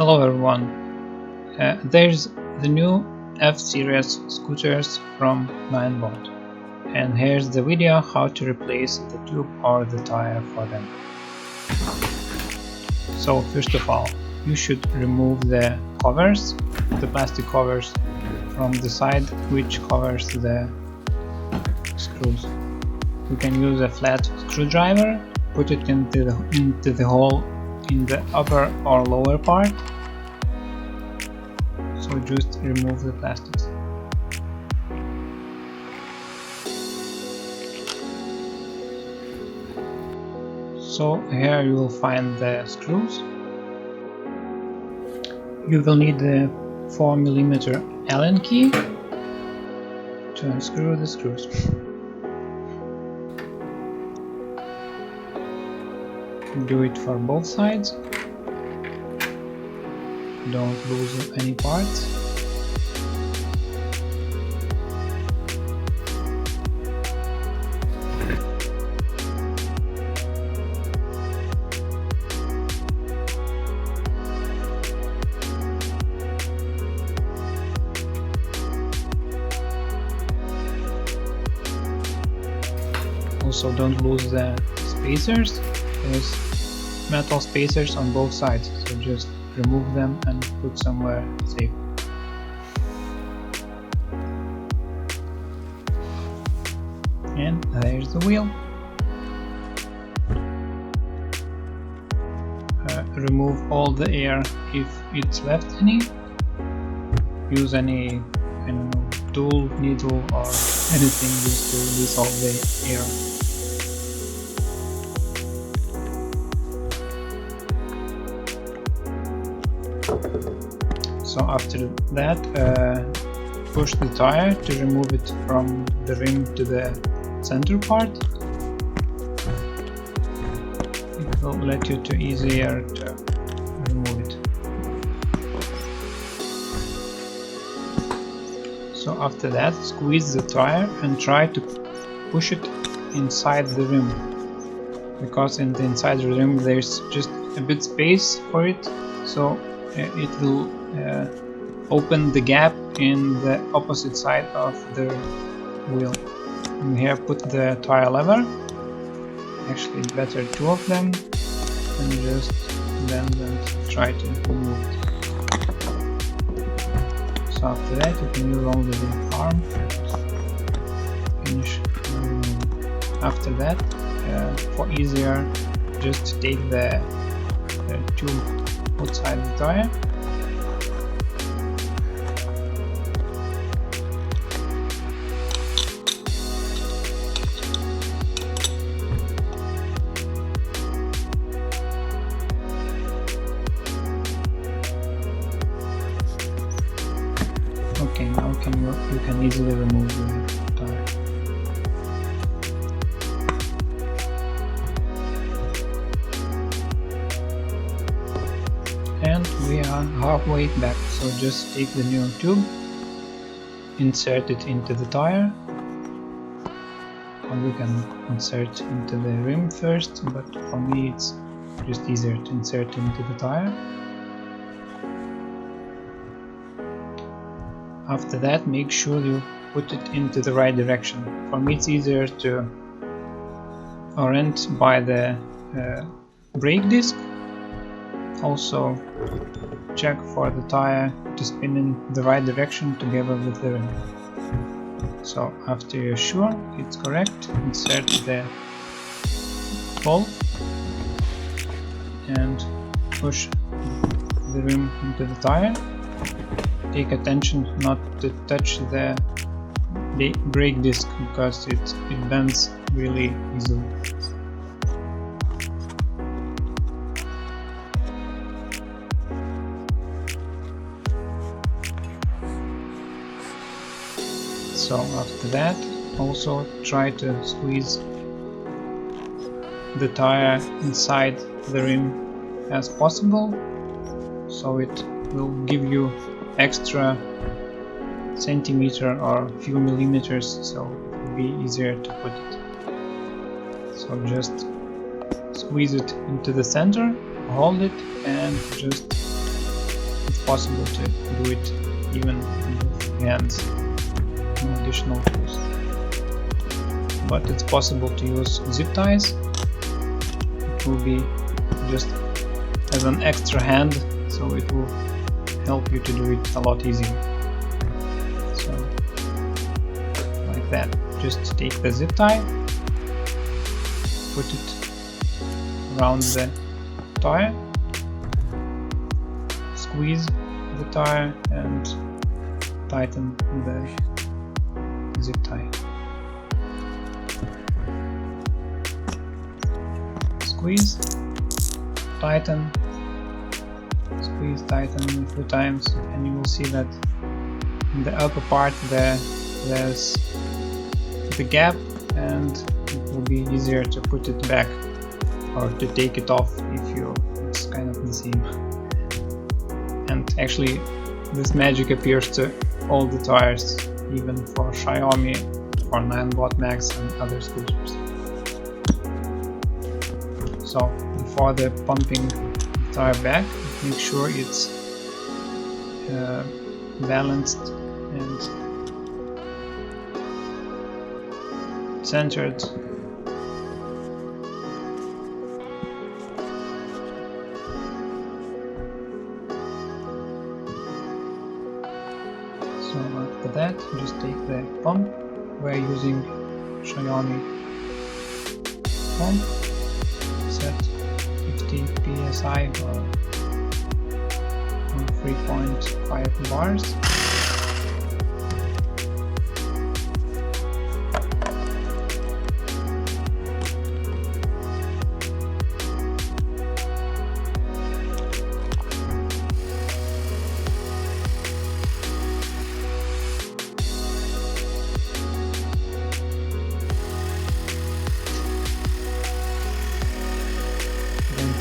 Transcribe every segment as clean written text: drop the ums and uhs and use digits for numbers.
Hello everyone, there's the new F-series scooters from Ninebot, and here's the video how to replace the tube or the tire for them. So first of all, you should remove the covers, the plastic covers from the side which covers the screws. You can use a flat screwdriver, put it into the hole in the upper or lower part. So just remove the plastics. So here you will find the screws. You will need the 4mm Allen key to unscrew the screws. Do it for both sides. Don't lose any parts. Also don't lose the spacers. There's metal spacers on both sides, so just remove them and put somewhere safe. And there's the wheel. Remove all the air if it's left any. Use any, I don't know, tool, needle or anything just to release all the air. So after that, push the tire to remove it from the rim to the center part. It will let you to easier to remove it. So after that, squeeze the tire and try to push it inside the rim, because in the inside the rim there's just a bit space for it, so it will open the gap in the opposite side of the wheel. And here put the tire lever, actually better two of them, and just bend and try to remove it. So after that you can use only the arm and finish. After that, for easier, just take the tube outside the tire. Okay, now you can easily remove the tire. And we are halfway back, so just take the new tube, insert it into the tire, or you can insert into the rim first, but for me it's just easier to insert into the tire. After that, make sure you put it into the right direction. For me it's easier to orient by the brake disc. Also check for the tire to spin in the right direction together with the rim. So after you're sure it's correct, insert the bolt and push the rim into the tire. Take attention not to touch the brake disc, because it bends really easily. So after that, also try to squeeze the tire inside the rim as possible, so it will give you extra centimeter or few millimeters, so it will be easier to put it. So just squeeze it into the center, hold it and just possible to do it even with hands, no additional tools. But it's possible to use zip ties. It will be just as an extra hand, so it will help you to do it a lot easier. So like that, just take the zip tie, put it around the tire, squeeze the tire and tighten the zip tie. Squeeze, tighten, squeeze, tighten a few times, and you will see that in the upper part there's the gap, and it will be easier to put it back or to take it off if it's kind of the same. And actually this magic appears to all the tires, even for Xiaomi, for Ninebot Max and other scooters. So before pumping the tire back, make sure it's balanced and centered. So after that, just take the pump. We're using Xiaomi pump, set 50 psi or 3.5 bars.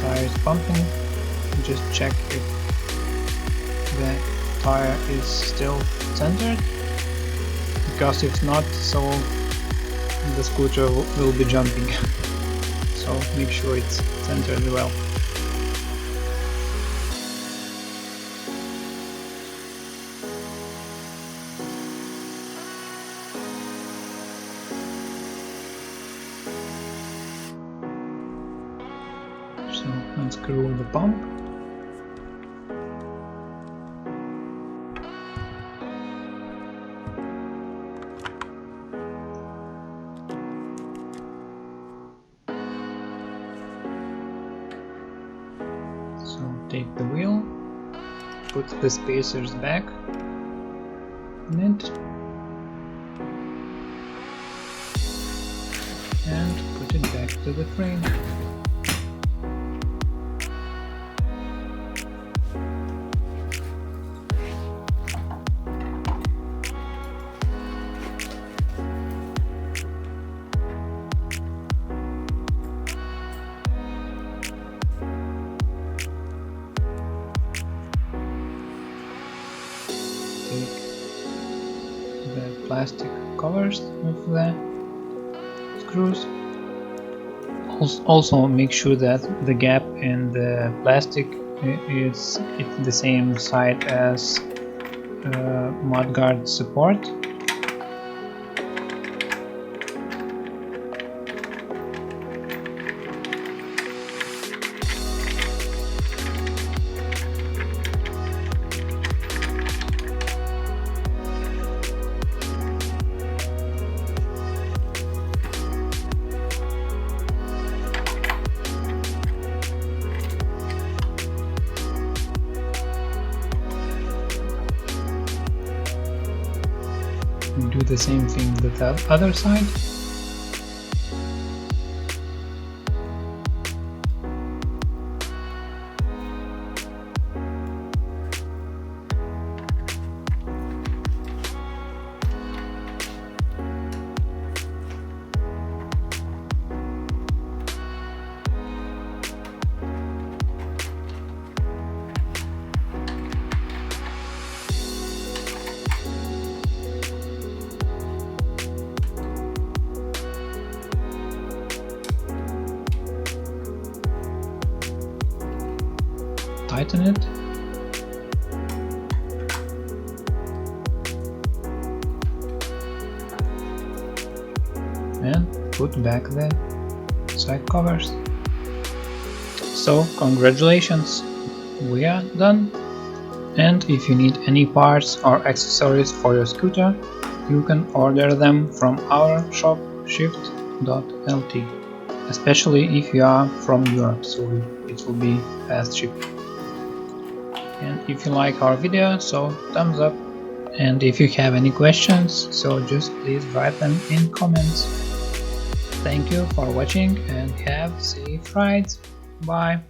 Tire is pumping, just check if the tire is still centered, because if not, so the scooter will be jumping. So make sure it's centered well. So unscrew the pump. So take the wheel, put the spacers back in it, and put it back to the frame. The plastic covers of the screws. Also make sure that the gap in the plastic is the same side as mudguard support. Do the same thing with the other side. Tighten it. put back the side covers. So congratulations, we are done. And if you need any parts or accessories for your scooter, you can order them from our shop shift.lt, especially if you are from Europe, so it will be fast shipping. And if you like our video, so thumbs up. And if you have any questions, so just please write them in comments. Thank you for watching and have safe rides. Bye.